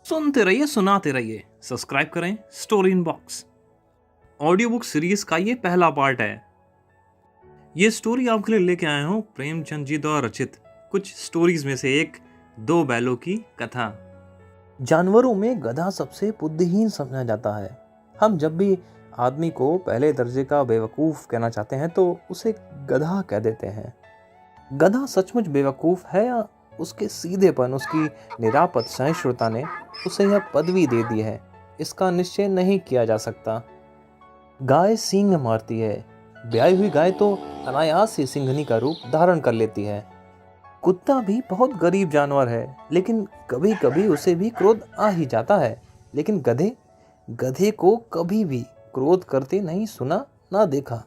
सुनते रहिए, सुनाते रहिए। सब्सक्राइब करें story in box. Audio book series का ये पहला पार्ट है। ये स्टोरी आपके लिए लेके आया हूं प्रेमचंद जी द्वारा रचित कुछ स्टोरीज में से एक, दो बैलों की कथा। जानवरों में गधा सबसे बुद्धिहीन समझा जाता है। हम जब भी आदमी को पहले दर्जे का बेवकूफ़ कहना चाहते हैं तो उसे गधा कह देते हैं। गधा सचमुच बेवकूफ़ है या उसके सीधेपन, उसकी निरापद सहिष्णुता ने उसे यह पदवी दे दी है, इसका निश्चय नहीं किया जा सकता। गाय सींग मारती है। ब्याई हुई गाय तो अनायास ही सिंघनी का रूप धारण कर लेती है। कुत्ता भी बहुत गरीब जानवर है, लेकिन कभी कभी उसे भी क्रोध आ ही जाता है। लेकिन गधे को कभी भी क्रोध करते नहीं सुना ना देखा।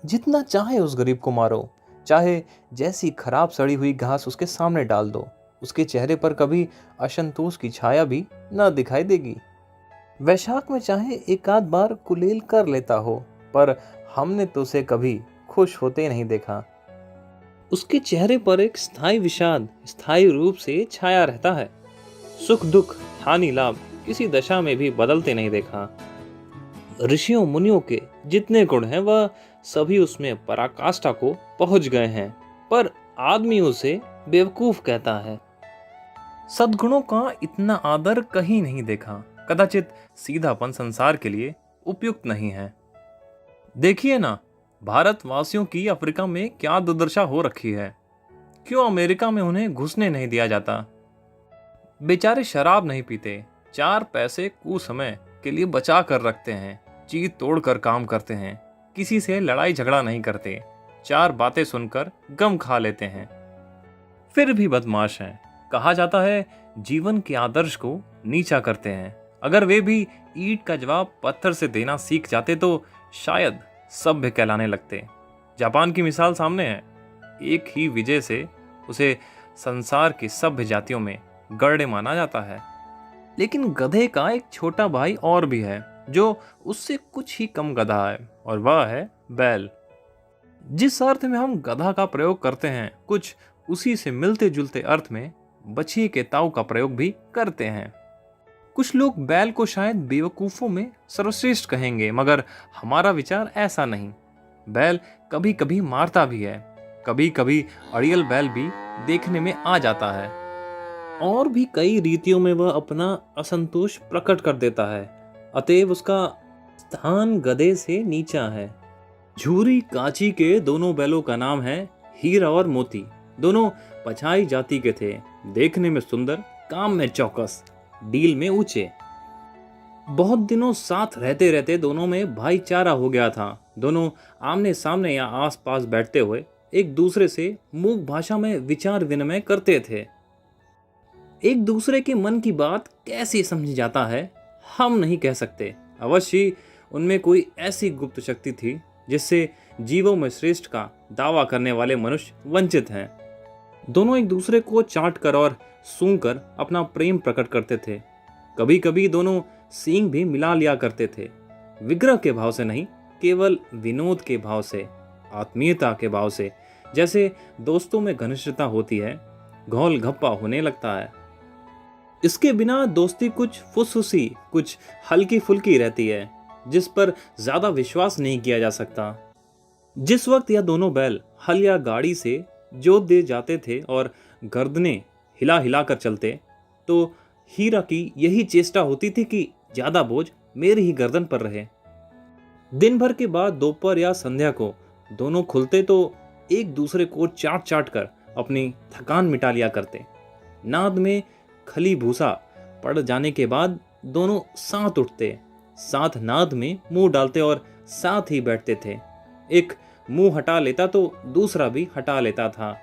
जितना चाहे उस गरीब को मारो, चाहे जैसी खराब सड़ी हुई घास उसके सामने डाल दो, उसके चेहरे पर कभी असंतोष की छाया भी न दिखाई देगी। वैशाख में चाहे एक आध बार कुलेल कर लेता हो, पर हमने तो उसे कभी खुश होते नहीं देखा। उसके चेहरे पर एक स्थायी विषाद स्थायी रूप से छाया रहता है। सुख दुख हानि लाभ किसी दशा में भी बदलते नहीं देखा। ऋषियों मुनियों के जितने गुण हैं वह सभी उसमें पराकाष्ठा को पहुंच गए हैं, पर आदमी उसे बेवकूफ कहता है। सद्गुणों का इतना आदर कहीं नहीं देखा। कदाचित सीधापन संसार के लिए उपयुक्त नहीं है। देखिए ना, भारतवासियों की अफ्रीका में क्या दुर्दशा हो रखी है। क्यों अमेरिका में उन्हें घुसने नहीं दिया जाता? बेचारे शराब नहीं पीते, 4 पैसे कुसमय के लिए बचा कर रखते हैं, चीत तोड़ कर काम करते हैं, किसी से लड़ाई झगड़ा नहीं करते, 4 बातें सुनकर गम खा लेते हैं, फिर भी बदमाश हैं। कहा जाता है जीवन के आदर्श को नीचा करते हैं। अगर वे भी ईंट का जवाब पत्थर से देना सीख जाते तो शायद सभ्य कहलाने लगते। जापान की मिसाल सामने है। एक ही विजय से उसे संसार की सभ्य जातियों में गढ़ माना जाता है। लेकिन गधे का एक छोटा भाई और भी है जो उससे कुछ ही कम गधा है, और वह है बैल। जिस अर्थ में हम गधा का प्रयोग करते हैं, कुछ उसी से मिलते जुलते अर्थ में बछिए के ताऊ का प्रयोग भी करते हैं। कुछ लोग बैल को शायद बेवकूफों में सर्वश्रेष्ठ कहेंगे, मगर हमारा विचार ऐसा नहीं। बैल कभी कभी मारता भी है, कभी कभी अड़ियल बैल भी देखने में आ जाता है, और भी कई रीतियों में वह अपना असंतोष प्रकट कर देता है। अतएव उसका स्थान गधे से नीचा है। झूरी काची के दोनों बैलों का नाम है हीरा और मोती। दोनों पछाई जाति के थे, देखने में सुंदर, काम में चौकस, डील में ऊंचे। बहुत दिनों साथ रहते रहते दोनों में भाईचारा हो गया था। दोनों आमने सामने या आसपास बैठते हुए एक दूसरे से मूक भाषा में विचार विनिमय करते थे। एक दूसरे के मन की बात कैसे समझी जाता है हम नहीं कह सकते। अवश्य उनमें कोई ऐसी गुप्त शक्ति थी जिससे जीवों में श्रेष्ठ का दावा करने वाले मनुष्य वंचित हैं। दोनों एक दूसरे को चाट कर और सूंघ कर अपना प्रेम प्रकट करते थे। कभी कभी दोनों सींग भी मिला लिया करते थे, विग्रह के भाव से नहीं, केवल विनोद के भाव से, आत्मीयता के भाव से। जैसे दोस्तों में घनिष्ठता होती है, घोल घप्पा होने लगता है। इसके बिना दोस्ती कुछ फुसफुसी, कुछ हल्की फुल्की रहती है, जिस पर ज्यादा विश्वास नहीं किया जा सकता। जिस वक्त यह दोनों बैल हल या गाड़ी से जोत दे जाते थे और गर्दनें हिला हिला कर चलते, तो हीरा की यही चेष्टा होती थी कि ज्यादा बोझ मेरी ही गर्दन पर रहे। दिन भर के बाद दोपहर या संध्या को दोनों खुलते तो एक दूसरे को चाट चाट कर अपनी थकान मिटा लिया करते। नाद में खली भूसा पड़ जाने के बाद दोनों साथ उठते, साथ नाद में मुंह डालते और साथ ही बैठते थे। एक मुंह हटा लेता तो दूसरा भी हटा लेता था।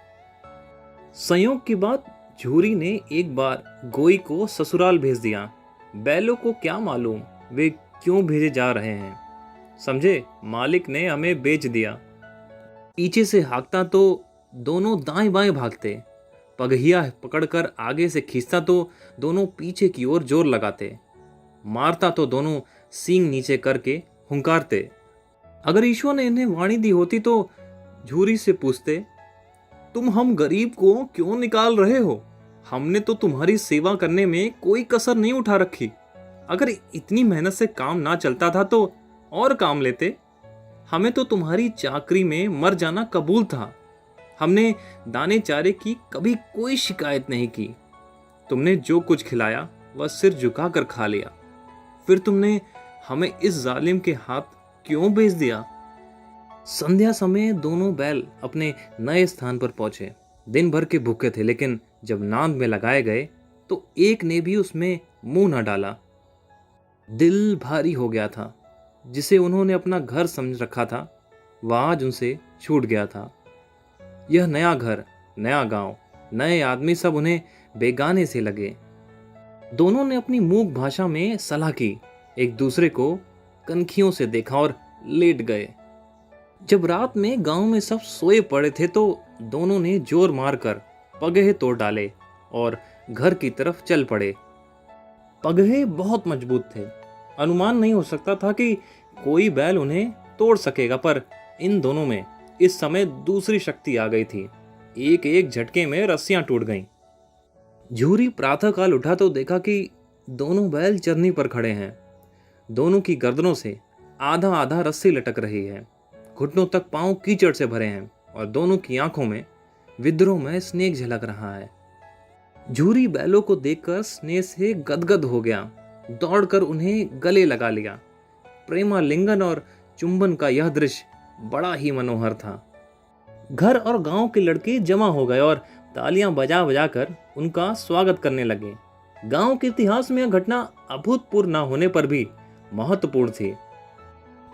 संयोग की बात, झूरी ने एक बार गोई को ससुराल भेज दिया। बैलों को क्या मालूम वे क्यों भेजे जा रहे हैं। समझे, मालिक ने हमें बेच दिया। पीछे से हाँकता तो दोनों दाएं बाएं भागते, पगहिया पकड़कर आगे से खींचता तो दोनों पीछे की ओर जोर लगाते, मारता तो दोनों सींग नीचे करके हुंकारते। अगर ईश्वर ने इन्हें वाणी दी होती तो झूरी से पूछते, तुम हम गरीब को क्यों निकाल रहे हो? हमने तो तुम्हारी सेवा करने में कोई कसर नहीं उठा रखी। अगर इतनी मेहनत से काम ना चलता था तो और काम लेते। हमें तो तुम्हारी चाकरी में मर जाना कबूल था। हमने दाने चारे की कभी कोई शिकायत नहीं की। तुमने जो कुछ खिलाया वह सिर झुकाकर खा लिया। फिर तुमने हमें इस जालिम के हाथ क्यों भेज दिया? संध्या समय दोनों बैल अपने नए स्थान पर पहुंचे। दिन भर के भूखे थे, लेकिन जब नांद में लगाए गए तो एक ने भी उसमें मुंह न डाला। दिल भारी हो गया था। जिसे उन्होंने अपना घर समझ रखा था वह आज उनसे छूट गया था। यह नया घर, नया गांव, नए आदमी सब उन्हें बेगाने से लगे। दोनों ने अपनी मूक भाषा में सलाह की, एक दूसरे को कनखियों से देखा और लेट गए। जब रात में गांव में सब सोए पड़े थे तो दोनों ने जोर मारकर पगहे तोड़ डाले और घर की तरफ चल पड़े। पगहे बहुत मजबूत थे। अनुमान नहीं हो सकता था कि कोई बैल उन्हें तोड़ सकेगा, पर इन दोनों में इस समय दूसरी शक्ति आ गई थी। एक एक झटके में रस्सियां टूट गईं। झूरी प्रातःकाल उठा तो देखा कि दोनों बैल चरनी पर खड़े हैं। दोनों की गर्दनों से आधा आधा रस्सी लटक रही है। घुटनों तक पांव कीचड़ से भरे हैं और दोनों की आंखों में विद्रोह में स्नेह झलक रहा है। झूरी बैलों को देखकर स्नेह से गदगद हो गया। दौड़कर उन्हें गले लगा लिया। प्रेमालिंगन और चुंबन का यह दृश्य बड़ा ही मनोहर था। घर और गांव के लड़के जमा हो गए और तालियां बजा बजा कर उनका स्वागत करने लगे। गांव के इतिहास में यह घटना अभूतपूर्व न होने पर भी महत्वपूर्ण थी।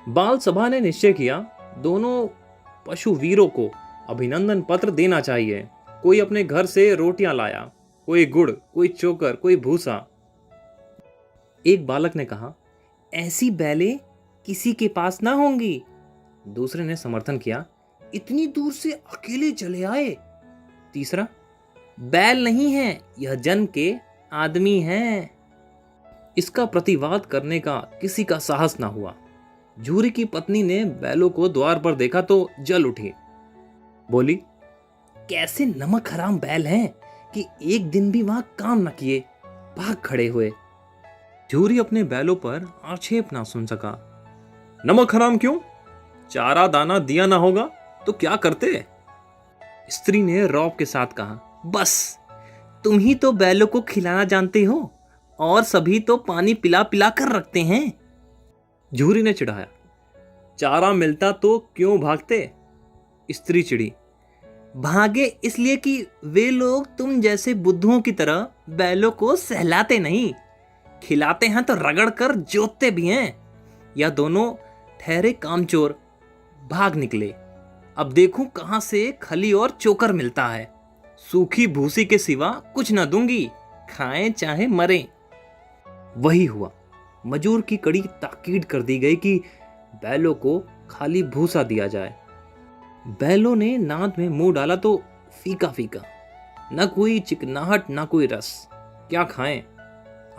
बाल सभा ने निश्चय किया, दोनों पशु वीरों को अभिनंदन पत्र देना चाहिए। कोई अपने घर से रोटियां लाया, कोई गुड़, कोई चोकर, कोई भूसा। एक बालक ने कहा, ऐसी बैलें किसी के पास ना होंगी। दूसरे ने समर्थन किया, इतनी दूर से अकेले चले आए। तीसरा, बैल नहीं है, यह जन्म के आदमी हैं। इसका प्रतिवाद करने का किसी का साहस ना हुआ। झूरी की पत्नी ने बैलों को द्वार पर देखा तो जल उठी। बोली, कैसे नमक हराम बैल हैं कि एक दिन भी वहां काम न किए भाग खड़े हुए। झूरी अपने बैलों पर आक्षेप ना सुन सका। नमक हराम क्यों? चारा दाना दिया ना होगा तो क्या करते? स्त्री ने रौब के साथ कहा, बस तुम ही तो बैलों को खिलाना जानते हो और सभी तो पानी पिला पिला कर रखते हैं। झूरी ने चिढ़ाया, चारा मिलता तो क्यों भागते? स्त्री चिढ़ी, भागे इसलिए कि वे लोग तुम जैसे बुद्धुओं की तरह बैलों को सहलाते नहीं, खिलाते हैं तो रगड़ कर जोतते भी हैं। या दोनों ठहरे कामचोर भाग निकले। अब देखूं कहां से खली और चोकर मिलता है। सूखी भूसी के सिवा कुछ न दूंगी, खाएं चाहे मरें। वही हुआ। मजूर की कड़ी ताकीद कर दी गई कि बैलों को खाली भूसा दिया जाए। बैलों ने नाद में मुंह डाला तो फीका फीका, न कोई चिकनाहट न कोई रस। क्या खाएं?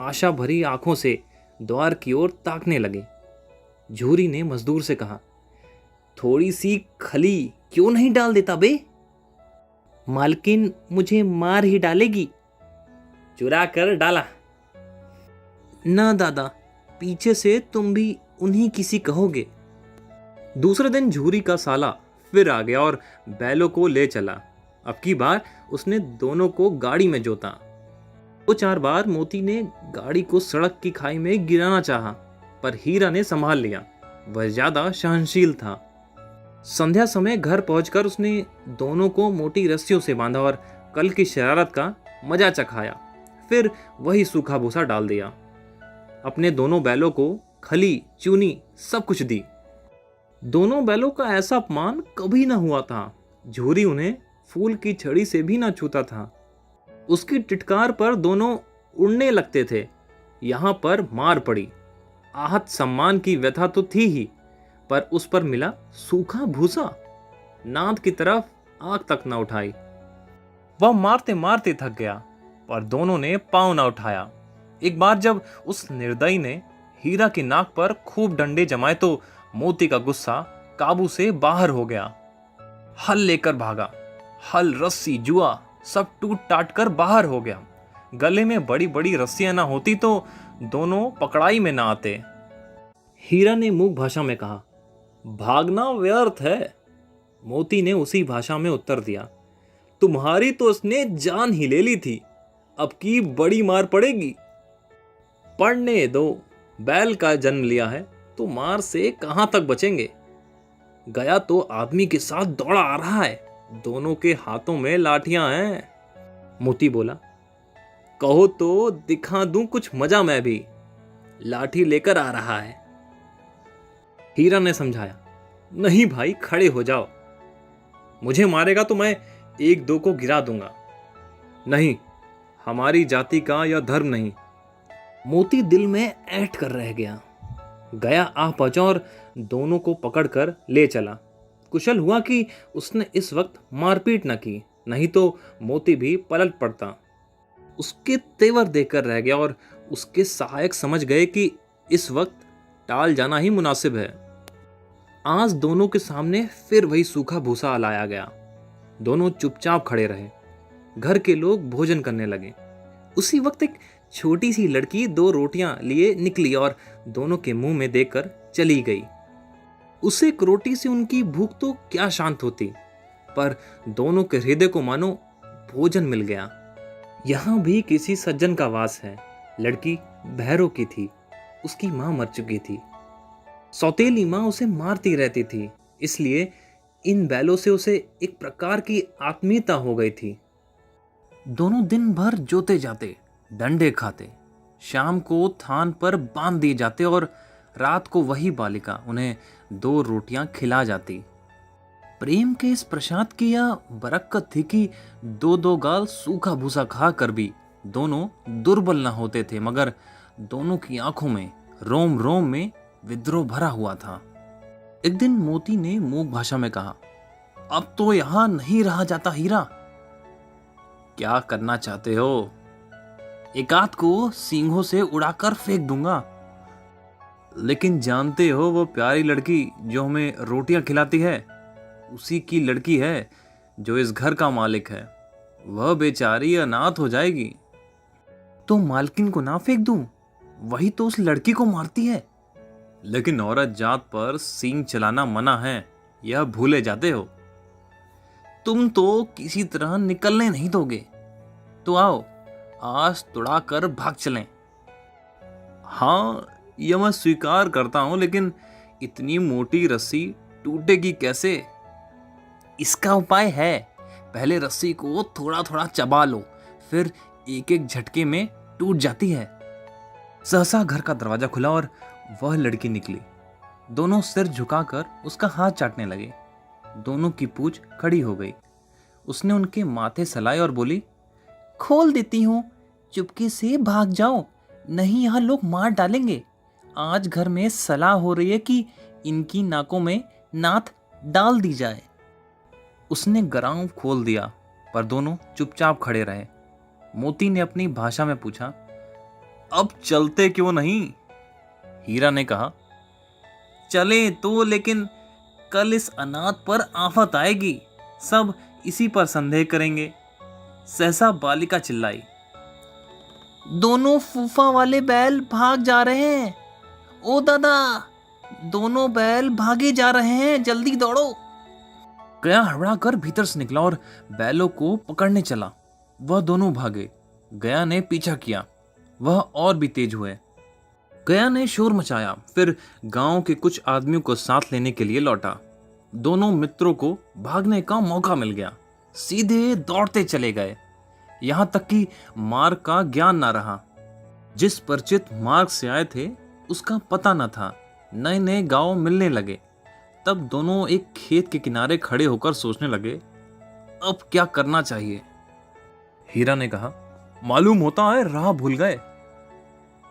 आशा भरी आंखों से द्वार की ओर ताकने लगे। झूरी ने मजदूर से कहा, थोड़ी सी खली क्यों नहीं डाल देता बे? मालकिन मुझे मार ही डालेगी। चुरा कर डाला। ना दादा, पीछे से तुम भी उन्हीं किसी कहोगे। दूसरे दिन झूरी का साला फिर आ गया और बैलों को ले चला। अब की बार उसने दोनों को गाड़ी में जोता। 2-4 बार मोती ने गाड़ी को सड़क की खाई में गिराना चाहा, पर हीरा ने संभाल लिया। वह ज्यादा सहनशील था। संध्या समय घर पहुंचकर उसने दोनों को मोटी रस्सियों से बांधा और कल की शरारत का मजा चखाया। फिर वही सूखा भूसा डाल दिया। अपने दोनों बैलों को खली, चूनी सब कुछ दी। दोनों बैलों का ऐसा अपमान कभी ना हुआ था। झूरी उन्हें फूल की छड़ी से भी ना छूता था। उसकी टिटकार पर दोनों उड़ने लगते थे। यहां पर मार पड़ी। आहत सम्मान की व्यथा तो थी ही, पर उस पर मिला सूखा भूसा। नाद की तरफ आंख तक न उठाई। वह मारते मारते थक गया, पर दोनों ने पांव न उठाया। एक बार जब उस निर्दयी ने हीरा की नाक पर खूब डंडे जमाए तो मोती का गुस्सा काबू से बाहर हो गया। हल लेकर भागा। हल, रस्सी, जुआ सब टूट टाट कर बाहर हो गया। गले में बड़ी बड़ी रस्सियां ना होती तो दोनों पकड़ाई में ना आते। हीरा ने मूक भाषा में कहा, भागना व्यर्थ है। मोती ने उसी भाषा में उत्तर दिया, तुम्हारी तो उसने जान ही ले ली थी, अब की बड़ी मार पड़ेगी। पढ़ने दो, बैल का जन्म लिया है तो मार से कहां तक बचेंगे। गया तो आदमी के साथ दौड़ा आ रहा है, दोनों के हाथों में लाठियां हैं। मोती बोला, कहो तो दिखा दूं कुछ मजा, मैं भी लाठी लेकर आ रहा है। हीरा ने समझाया, नहीं भाई, खड़े हो जाओ, मुझे मारेगा तो मैं एक दो को गिरा दूंगा। नहीं, हमारी जाति का यह धर्म नहीं। मोती दिल में ऐंठ कर रह गया। गया आ पहुंचा और दोनों को पकड़कर ले चला। कुशल हुआ कि उसने इस वक्त मारपीट न की, नहीं तो मोती भी पलट पड़ता। उसके तेवर देखकर रह गया और उसके सहायक समझ गए कि इस वक्त टाल जाना ही मुनासिब है। आज दोनों के सामने फिर वही सूखा भूसा लाया गया। दोनों चुपचाप खड़े रहे। घर के लोग भोजन करने लगे। उसी वक्त एक छोटी सी लड़की 2 रोटियां लिए निकली और दोनों के मुंह में देकर चली गई। उस एक रोटी से उनकी भूख तो क्या शांत होती, पर दोनों के हृदय को मानो भोजन मिल गया। यहां भी किसी सज्जन का वास है। लड़की भैरव की थी, उसकी मां मर चुकी थी। सौतेली मां उसे मारती रहती थी, इसलिए इन बैलों से उसे एक प्रकार की आत्मीयता हो गई थी। दोनों दिन भर जोते जाते, डंडे खाते, शाम को थान पर बांध दिए जाते और रात को वही बालिका उन्हें 2 रोटियां खिला जाती। प्रेम के इस प्रसाद की यह बरकत थी कि 2-2 गाल सूखा भूसा खाकर भी दोनों दुर्बल न होते थे, मगर दोनों की आंखों में, रोम रोम में विद्रोह भरा हुआ था। एक दिन मोती ने मूक भाषा में कहा, अब तो यहां नहीं रहा जाता हीरा। क्या करना चाहते हो? एकाध को सींगों से उड़ाकर फेंक दूंगा। लेकिन जानते हो वो प्यारी लड़की जो हमें रोटियां खिलाती है, उसी की लड़की है जो इस घर का मालिक है। वह बेचारी अनाथ हो जाएगी। तो मालकिन को ना फेंक दूं? वही तो उस लड़की को मारती है। लेकिन औरत जात पर सींग चलाना मना है, यह भूले जाते हो। तुम तो किसी तरह निकलने नहीं दोगे, तो आओ आज तुड़ा कर भाग चलें। हाँ, यह मैं स्वीकार करता हूं, लेकिन इतनी मोटी रस्सी टूटेगी कैसे? इसका उपाय है। पहले रस्सी को थोड़ा थोड़ा चबा लो, फिर एक एक झटके में टूट जाती है। सहसा घर का दरवाजा खुला और वह लड़की निकली। दोनों सिर झुकाकर उसका हाथ चाटने लगे। दोनों की पूंछ खड़ी हो गई। उसने उनके माथे सलाए और बोली, खोल देती हूं, चुपके से भाग जाओ, नहीं यहां लोग मार डालेंगे। आज घर में सलाह हो रही है कि इनकी नाकों में नाथ डाल दी जाए। उसने गराम खोल दिया, पर दोनों चुपचाप खड़े रहे। मोती ने अपनी भाषा में पूछा, अब चलते क्यों नहीं? हीरा ने कहा, चले तो, लेकिन कल इस अनाथ पर आफत आएगी, सब इसी पर संदेह करेंगे। सहसा बालिका चिल्लाई, दोनों फूफा वाले बैल भाग जा रहे हैं। ओ दादा, दोनों बैल भागे जा रहे हैं, जल्दी दौड़ो। गया हड़बड़ा कर भीतर से निकला और बैलों को पकड़ने चला। वह दोनों भागे। गया ने पीछा किया। वह और भी तेज हुए। गया ने शोर मचाया, फिर गांव के कुछ आदमियों को साथ लेने के लिए लौटा। दोनों मित्रों को भागने का मौका मिल गया। सीधे दौड़ते चले गए, यहां तक कि मार्ग का ज्ञान ना रहा। जिस परिचित मार्ग से आए थे उसका पता न था। नए नए गांव मिलने लगे। तब दोनों एक खेत के किनारे खड़े होकर सोचने लगे, अब क्या करना चाहिए। हीरा ने कहा, मालूम होता है राह भूल गए।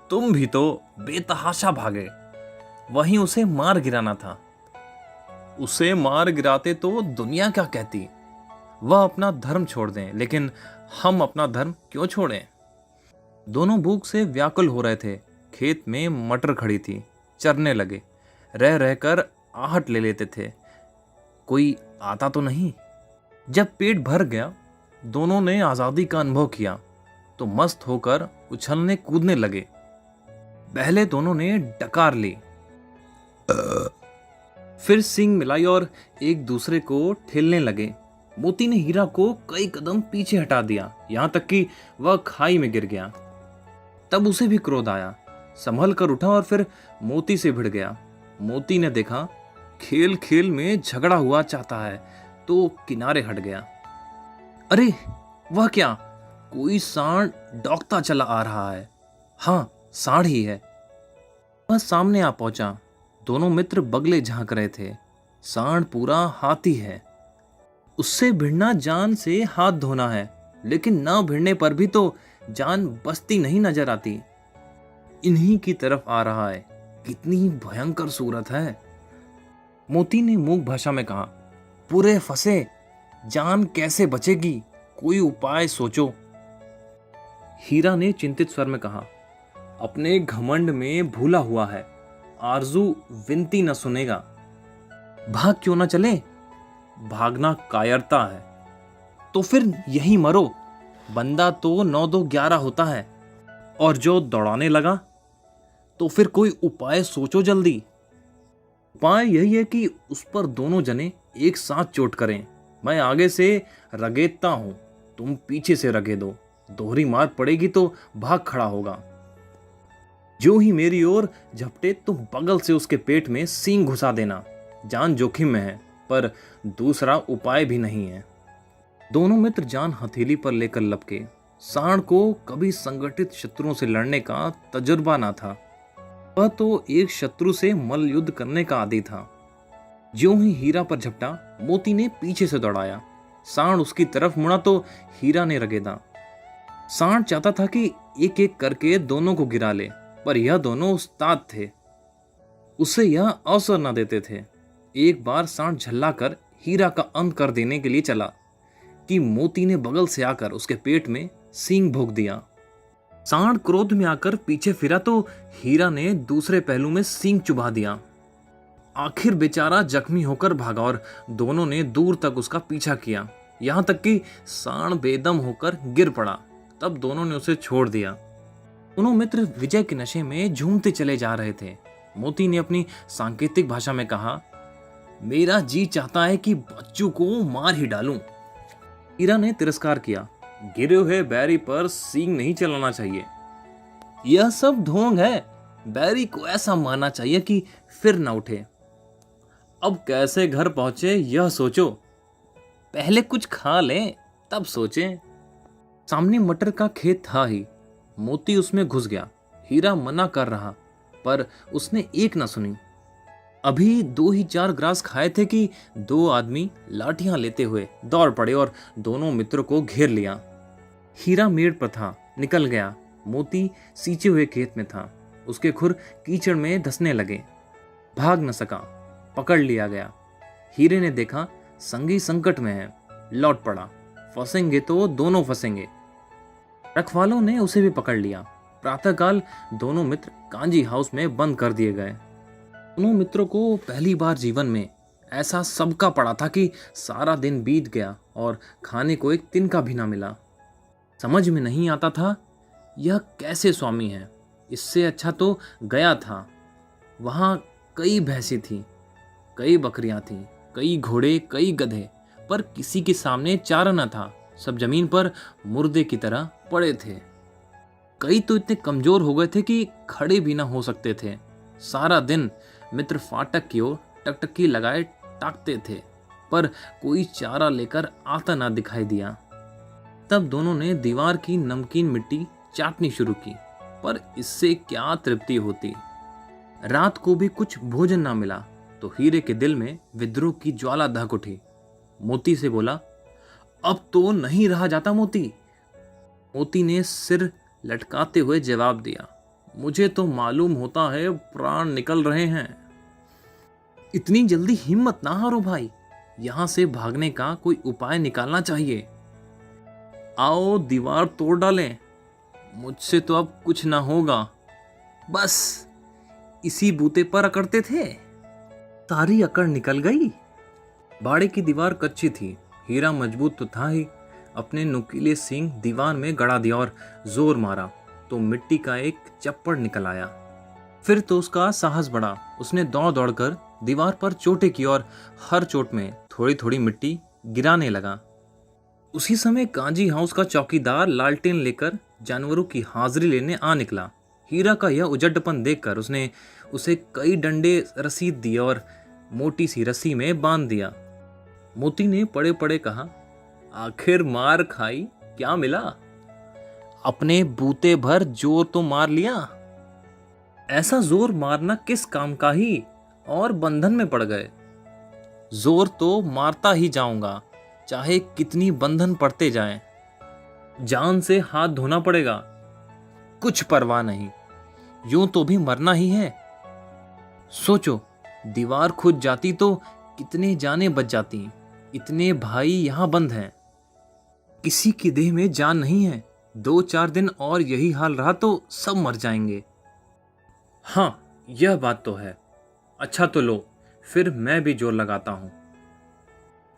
तुम भी तो बेतहाशा भागे, वहीं उसे मार गिराना था। उसे मार गिराते तो दुनिया क्या कहती। वह अपना धर्म छोड़ दें, लेकिन हम अपना धर्म क्यों छोड़ें। दोनों भूख से व्याकुल हो रहे थे। खेत में मटर खड़ी थी, चरने लगे। रह रहकर आहट ले लेते थे, कोई आता तो नहीं। जब पेट भर गया, दोनों ने आजादी का अनुभव किया। तो मस्त होकर उछलने कूदने लगे। पहले दोनों ने डकार ली, फिर सींग मिलाई और एक दूसरे को ठेलने लगे। मोती ने हीरा को कई कदम पीछे हटा दिया, यहां तक कि वह खाई में गिर गया। तब उसे भी क्रोध आया, संभल कर उठा और फिर मोती से भिड़ गया। मोती ने देखा खेल खेल में झगड़ा हुआ चाहता है तो किनारे हट गया। अरे वह क्या, कोई सांड दौड़ता चला आ रहा है। हाँ, सांड ही है। वह सामने आ पहुंचा। दोनों मित्र बगले झांक रहे थे। सांड पूरा हाथी है, उससे भिड़ना जान से हाथ धोना है, लेकिन न भिड़ने पर भी तो जान बचती नहीं नजर आती। इन्हीं की तरफ आ रहा है, कितनी भयंकर सूरत है। मोती ने मूक भाषा में कहा, पूरे फंसे, जान कैसे बचेगी, कोई उपाय सोचो। हीरा ने चिंतित स्वर में कहा, अपने घमंड में भूला हुआ है, आरजू विनती न सुनेगा। भाग क्यों ना चले? भागना कायरता है। तो फिर यही मरो, बंदा तो 9-2-11 होता है। और जो दौड़ाने लगा, तो फिर कोई उपाय सोचो जल्दी। उपाय यही है कि उस पर दोनों जने एक साथ चोट करें। मैं आगे से रगेदता हूं, तुम पीछे से रगेदो। दोहरी मार पड़ेगी तो भाग खड़ा होगा। जो ही मेरी ओर झपटे तुम बगल से उसके पेट में सींग घुसा देना। जान जोखिम में है, पर दूसरा उपाय भी नहीं है। दोनों मित्र जान हथेली पर लेकर लपके। सांड को कभी संगठित शत्रुओं से लड़ने का तजुर्बा ना था। वह तो एक शत्रु से मल्ल युद्ध करने का आदी था। ज्यों ही हीरा पर झपटा, मोती ने पीछे से दौड़ाया। सांड उसकी तरफ मुड़ा तो हीरा ने रगेदा। सांड चाहता था कि एक एक करके दोनों को गिरा ले, पर यह दोनों उस्ताद थे, उसे यह अवसर न देते थे। एक बार सांड झल्लाकर हीरा का अंत कर देने के लिए चला कि मोती ने बगल से आकर उसके पेट में सींग भोंक दिया। सांड क्रोध में आकर पीछे फिरा तो हीरा ने दूसरे पहलू में सींग चुभा दिया। आखिर बेचारा जख्मी होकर भागा और दोनों ने दूर तक उसका पीछा किया, यहां तक कि सांड बेदम होकर गिर पड़ा। तब दोनों ने उसे छोड़ दिया। दोनों मित्र विजय के नशे में झूमते चले जा रहे थे। मोती ने अपनी सांकेतिक भाषा में कहा, मेरा जी चाहता है कि बच्चों को मार ही डालूं। हीरा ने तिरस्कार किया, गिरे हुए बैरी पर सींग नहीं चलाना चाहिए। यह सब ढोंग है, बैरी को ऐसा मारना चाहिए कि फिर न उठे। अब कैसे घर पहुंचे यह सोचो, पहले कुछ खा लें तब सोचें। सामने मटर का खेत था ही। मोती उसमें घुस गया। हीरा मना कर रहा, पर उसने एक न सुनी। अभी 2 ही 4 ग्रास खाए थे कि 2 आदमी लाठियां लेते हुए दौड़ पड़े और दोनों मित्रों को घेर लिया। हीरा मेड़ पर था, निकल गया। मोती सींचे हुए खेत में था। उसके खुर कीचड़ में धंसने लगे। भाग न सका, पकड़ लिया गया। हीरे ने देखा संगी संकट में है, लौट पड़ा। फंसेंगे तो दोनों फंसेंगे। रखवालों ने उसे भी पकड़ लिया। प्रातःकाल दोनों मित्र कांजी हाउस में बंद कर दिए गए। दोनों मित्रों को पहली बार जीवन में ऐसा सबका पड़ा था कि सारा दिन बीत गया और खाने को एक तिनका भी ना मिला। समझ में नहीं आता था यह कैसे स्वामी है। इससे अच्छा तो गया था। वहां कई भैंसी थी, कई बकरियां थी, कई घोड़े, कई गधे, पर किसी के सामने चारा न था। सब जमीन पर मुर्दे की तरह पड़े थे। कई तो इतने कमजोर हो गए थे कि खड़े भी ना हो सकते थे। सारा दिन मित्र फाटक की ओर टकटकी लगाए ताकते थे, पर कोई चारा लेकर आता ना दिखाई दिया। तब दोनों ने दीवार की नमकीन मिट्टी चाटनी शुरू की, पर इससे क्या तृप्ति होती। रात को भी कुछ भोजन ना मिला तो हीरे के दिल में विद्रोह की ज्वाला धक उठी। मोती से बोला, अब तो नहीं रहा जाता मोती। मोती ने सिर लटकाते हुए जवाब दिया, मुझे तो मालूम होता है प्राण निकल रहे हैं। इतनी जल्दी हिम्मत ना हारो भाई, यहां से भागने का कोई उपाय निकालना चाहिए। आओ दीवार तोड़ डालें, मुझसे तो अब कुछ ना होगा। बस इसी बूते पर अकड़ते थे, सारी अकड़ निकल गई। बाड़े की दीवार कच्ची थी, हीरा मजबूत तो था ही। अपने नुकीले सींग दीवार में गड़ा दिया और जोर मारा तो मिट्टी का एक चप्पड़ निकल आया। फिर तो उसका साहस बढ़ा। उसने दौड़ दौड़ कर दीवार पर चोटें की और हर चोट में थोड़ी थोड़ी मिट्टी गिराने लगा। उसी समय कांजी हाउस का चौकीदार लालटेन लेकर जानवरों की हाजिरी लेने आ निकला। हीरा का यह उजड्डपन देखकर उसने उसे कई डंडे रसीद दिए और मोटी सी रस्सी में बांध दिया। मोती ने पड़े पड़े कहा, आखिर मार खाई, क्या मिला? अपने बूते भर जोर तो मार लिया। ऐसा जोर मारना किस काम का ही, और बंधन में पड़ गए। जोर तो मारता ही जाऊंगा, चाहे कितनी बंधन पड़ते जाएं। जान से हाथ धोना पड़ेगा, कुछ परवाह नहीं, यूं तो भी मरना ही है। सोचो, दीवार खुद जाती तो कितने जाने बच जाती। इतने भाई यहां बंद हैं, किसी की देह में जान नहीं है। 2-4 दिन और यही हाल रहा तो सब मर जाएंगे। हाँ, यह बात तो है। अच्छा तो लो, फिर मैं भी जोर लगाता हूं।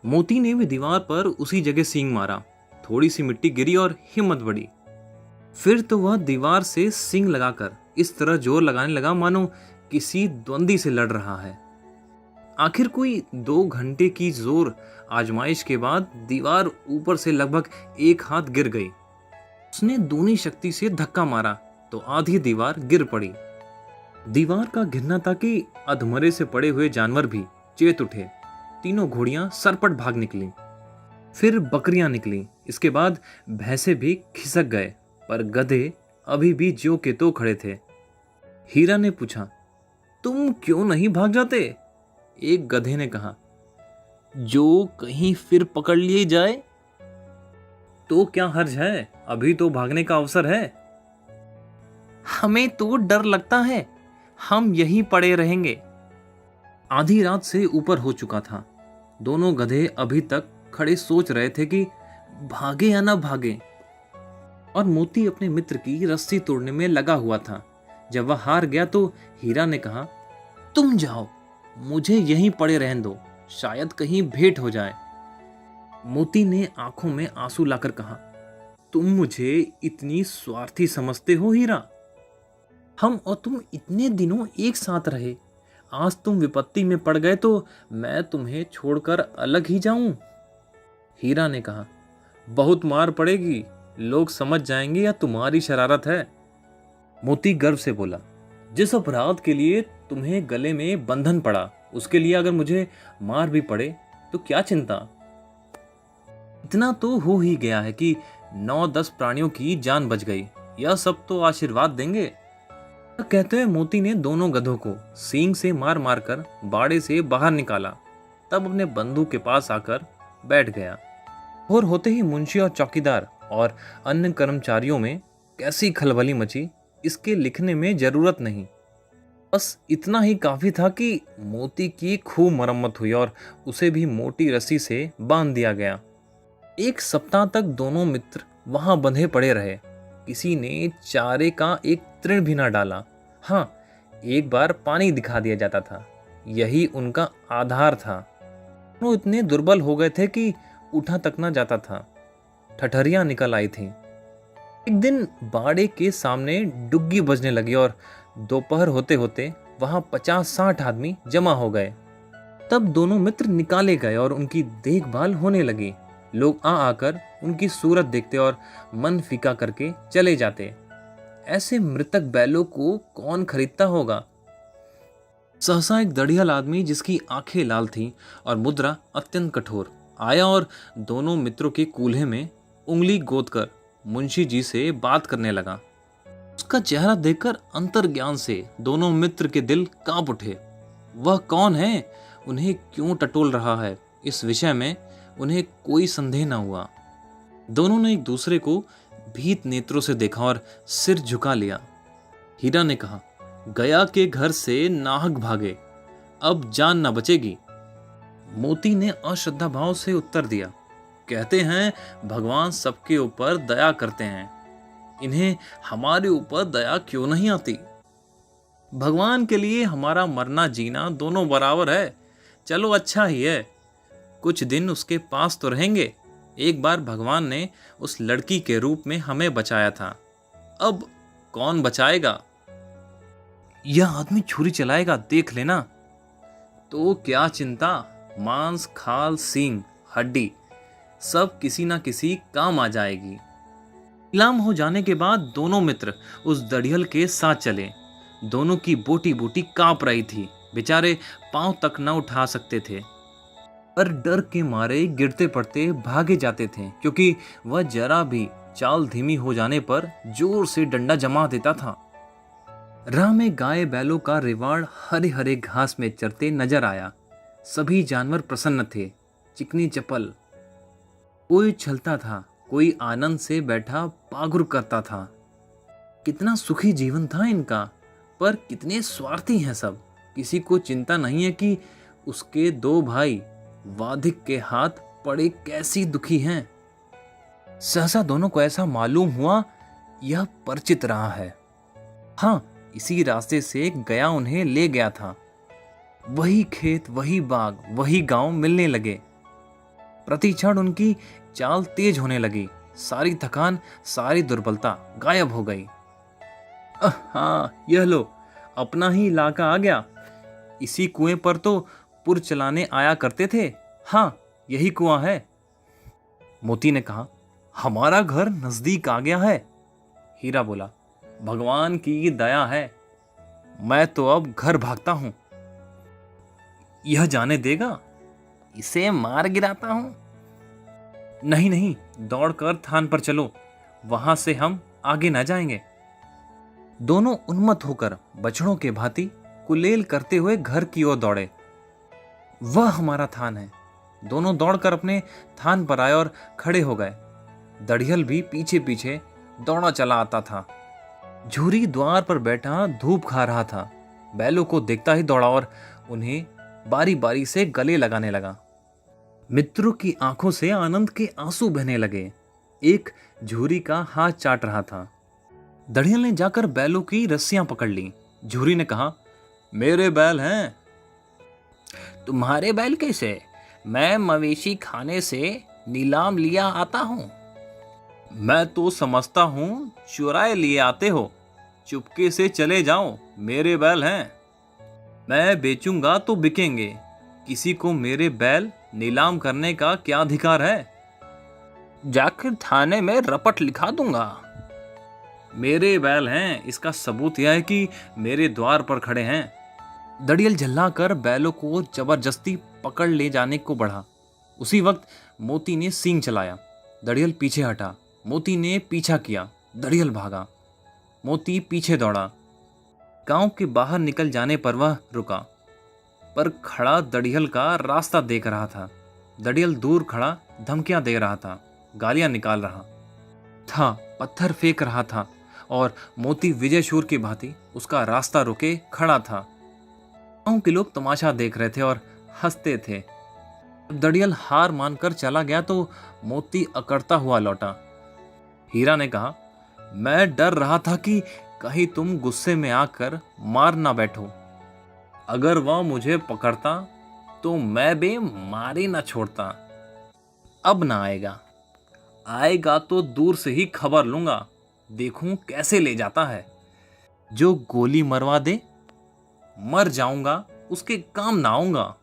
मोती ने भी दीवार पर उसी जगह सींग मारा। थोड़ी सी मिट्टी गिरी और हिम्मत बढ़ी। फिर तो वह दीवार से सींग लगाकर इस तरह जोर लगाने लगा मानो किसी द्वंद्वी से लड़ रहा है। आखिर कोई 2 घंटे की जोर आजमाइश के बाद दीवार ऊपर से लगभग 1 हाथ गिर गई। उसने दूनी शक्ति से धक्का मारा तो आधी दीवार गिर पड़ी। दीवार का गिरना था कि अधमरे से पड़े हुए जानवर भी चेत उठे। तीनों घोड़ियां सरपट भाग निकली, फिर बकरियां निकली। इसके बाद भैंसे भी खिसक गए, पर गधे अभी भी ज्यों के त्यों खड़े थे। हीरा ने पूछा, तुम क्यों नहीं भाग जाते? एक गधे ने कहा, जो कहीं फिर पकड़ लिए जाए तो क्या हर्ज है, अभी तो भागने का अवसर है। हमें तो डर लगता है, हम यहीं पड़े रहेंगे। आधी रात से ऊपर हो चुका था। दोनों गधे अभी तक खड़े सोच रहे थे कि भागे या ना भागे, और मोती अपने मित्र की रस्सी तोड़ने में लगा हुआ था। जब वह हार गया तो हीरा ने कहा, तुम जाओ, मुझे यहीं पड़े रहने दो, शायद कहीं भेंट हो जाए। मोती ने आंखों में आंसू लाकर कहा, तुम मुझे इतनी स्वार्थी समझते हो हीरा? हम और तुम इतने दिनों एक साथ रहे, आज तुम विपत्ति में पड़ गए तो मैं तुम्हें छोड़कर अलग ही जाऊं? हीरा ने कहा, बहुत मार पड़ेगी, लोग समझ जाएंगे या तुम्हारी शरारत है। मोती गर्व से बोला, जिस अपराध के लिए तुम्हें गले में बंधन पड़ा, उसके लिए अगर मुझे मार भी पड़े तो क्या चिंता। इतना तो हो ही गया है कि 9-10 प्राणियों की जान बच गई, यह सब तो आशीर्वाद देंगे। कहते हुए मोती ने दोनों गधों को सींग से मार मार कर बाड़े से बाहर निकाला। तब अपने बंधु के पास आकर बैठ गया। और होते ही मुंशी और चौकीदार और अन्य कर्मचारियों में कैसी खलबली मची, इसके लिखने में जरूरत नहीं। बस इतना ही काफी था कि मोती की खूब मरम्मत हुई और उसे भी मोटी रस्सी से बांध दिया गया। 1 सप्ताह तक दोनों मित्र वहां बंधे पड़े रहे। किसी ने चारे का एक तृण भी ना डाला। हाँ, एक बार पानी दिखा दिया जाता था, यही उनका आधार था। वो इतने दुर्बल हो गए थे कि उठा तक ना जाता था। ठठरियां निकल आई थीं। एक दिन बाड़े के सामने डुग्गी बजने लगी और दोपहर होते होते वहां 50-60 आदमी जमा हो गए। तब दोनों मित्र निकाले गए और उनकी देखभाल होने लगी। लोग आ आकर उनकी सूरत देखते और मन फीका करके चले जाते। ऐसे मृतक बैलों को कौन खरीदता होगा। सहसा एक दढ़ियाल आदमी, जिसकी आंखें लाल थीं और मुद्रा अत्यंत कठोर, आया और दोनों मित्रों के कूल्हे में उंगली गोदकर मुंशी जी से बात करने लगा। उसका चेहरा देखकर अंतर्ज्ञान से दोनों मित्र के दिल कांप उठे। वह कौन है, उन्हें क्यों टटोल रहा है, इस विषय में उन्हें कोई संदेह न हुआ। दोनों ने एक दूसरे को भीत नेत्रों से देखा और सिर झुका लिया। हीरा ने कहा, गया के घर से नाहक भागे, अब जान न बचेगी। मोती ने अश्रद्धा भाव से उत्तर दिया, कहते हैं भगवान सबके ऊपर दया करते हैं, इन्हें हमारे ऊपर दया क्यों नहीं आती। भगवान के लिए हमारा मरना जीना दोनों बराबर है। चलो अच्छा ही है, कुछ दिन उसके पास तो रहेंगे, एक बार भगवान ने उस लड़की के रूप में हमें बचाया था, अब कौन बचाएगा? यह आदमी छुरी चलाएगा, देख लेना। तो क्या चिंता, मांस, खाल, सींग, हड्डी सब किसी ना किसी काम आ जाएगी। नीलाम हो जाने के बाद दोनों मित्र उस दड़ियल के साथ चले। दोनों की बोटी बोटी कांप रही थी, बेचारे पांव तक न उठा सकते थे, पर डर के मारे गिरते पड़ते भागे जाते थे, क्योंकि वह जरा भी चाल धीमी हो जाने पर जोर से डंडा जमा देता था। राह में गाय बैलों का रिवाड़ हरे हरे घास में चरते नजर आया। सभी जानवर प्रसन्न थे, चिकनी चपल। कोई छलता था, कोई आनंद से बैठा पागुर करता था। कितना सुखी जीवन था इनका, पर कितने स्वार्थी हैं सब। किसी को चिंता नहीं है कि उसके दो भाई वाधिक के हाथ पड़े कैसी दुखी हैं। सहसा दोनों को ऐसा मालूम हुआ यह परिचित रहा है। हाँ, इसी रास्ते से गया उन्हें ले गया था। वही खेत, वही बाग, वही गांव मिलने लगे। प्रति क्षण उनकी चाल तेज होने लगी। सारी थकान, सारी दुर्बलता गायब हो गई। हाँ, यह लो, अपना ही इलाका आ गया। इसी कुएं पर तो पुर चलाने आया करते थे। हाँ, यही कुआं है। मोती ने कहा, हमारा घर नजदीक आ गया है। हीरा बोला, भगवान की दया है, मैं तो अब घर भागता हूं। यह जाने देगा? इसे मार गिराता हूं। नहीं नहीं, दौड़कर थान पर चलो, वहां से हम आगे न जाएंगे। दोनों उन्मत्त होकर बछड़ों के भांति कुलेल करते हुए घर की ओर दौड़े। वह हमारा थान है। दोनों दौड़कर अपने थान पर आए और खड़े हो गए। दड़ियल भी पीछे पीछे दौड़ा चला आता था। झूरी द्वार पर बैठा धूप खा रहा था। बैलों को देखता ही दौड़ा और उन्हें बारी बारी से गले लगाने लगा। मित्रों की आंखों से आनंद के आंसू बहने लगे। एक झूरी का हाथ चाट रहा था। दड़ियल ने जाकर बैलों की रस्सियां पकड़ ली। झूरी ने कहा, मेरे बैल हैं। तुम्हारे बैल कैसे? मैं मवेशी खाने से नीलाम लिया आता हूं। मैं तो समझता हूं चुराए लिए आते हो। चुपके से चले जाओ, मेरे बैल हैं। मैं बेचूंगा तो बिकेंगे। किसी को मेरे बैल नीलाम करने का क्या अधिकार है? जाकर थाने में रपट लिखा दूंगा। मेरे बैल हैं, इसका सबूत यह है कि मेरे द्वार पर खड़े हैं। दड़ियल झल्लाकर बैलों को जबरदस्ती पकड़ ले जाने को बढ़ा। उसी वक्त मोती ने सींग चलाया। दड़ियल पीछे हटा। मोती ने पीछा किया। दड़ियल भागा। मोती पीछे दौड़ा। गांव के बाहर निकल जाने पर वह रुका, पर खड़ा दड़ियल का रास्ता देख रहा था। दड़ियल दूर खड़ा धमकियां दे रहा था, गालियां निकाल रहा था, पत्थर फेंक रहा था, और मोती विजयशूर की भांति उसका रास्ता रोके खड़ा था। गांव के लोग तमाशा देख रहे थे और हंसते थे। जब दड़ियल हार मानकर चला गया तो मोती अकड़ता हुआ लौटा। हीरा ने कहा, मैं डर रहा था कि कहीं तुम गुस्से में आकर मार ना बैठो। अगर वह मुझे पकड़ता तो मैं भी मारे ना छोड़ता। अब ना आएगा। आएगा तो दूर से ही खबर लूंगा, देखूं कैसे ले जाता है। जो गोली मरवा दे, मर जाऊंगा, उसके काम ना आऊंगा।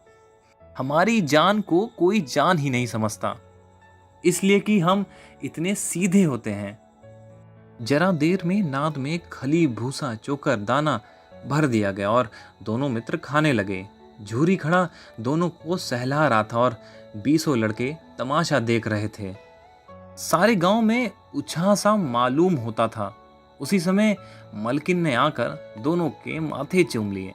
हमारी जान को कोई जान ही नहीं समझता, इसलिए कि हम इतने सीधे होते हैं। जरा देर में नाद में खली, भूसा, चोकर, दाना भर दिया गया और दोनों मित्र खाने लगे। झूरी खड़ा दोनों को सहला रहा था और 20 लड़के तमाशा देख रहे थे। सारे गांव में उत्साह सा मालूम होता था। उसी समय मलकिन ने आकर दोनों के माथे चूम लिए।